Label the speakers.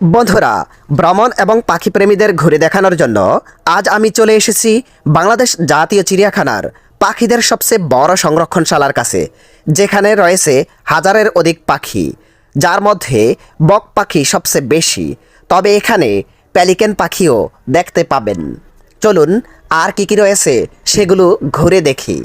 Speaker 1: বন্ধুরা, ভ্রমণ এবং পাখি প্রেমীদের ঘুরে দেখানোর জন্য আজ আমি চলে এসেছি বাংলাদেশ জাতীয় চিড়িয়াখানার পাখিদের সবচেয়ে বড় সংরক্ষণশালার কাছে, যেখানে রয়েছে হাজারের অধিক পাখি, যার মধ্যে বক পাখি সবচেয়ে বেশি। তবে এখানে পেলিকেন পাখিও দেখতে পাবেন। চলুন আর কি কি রয়েছে সেগুলো ঘুরে দেখি।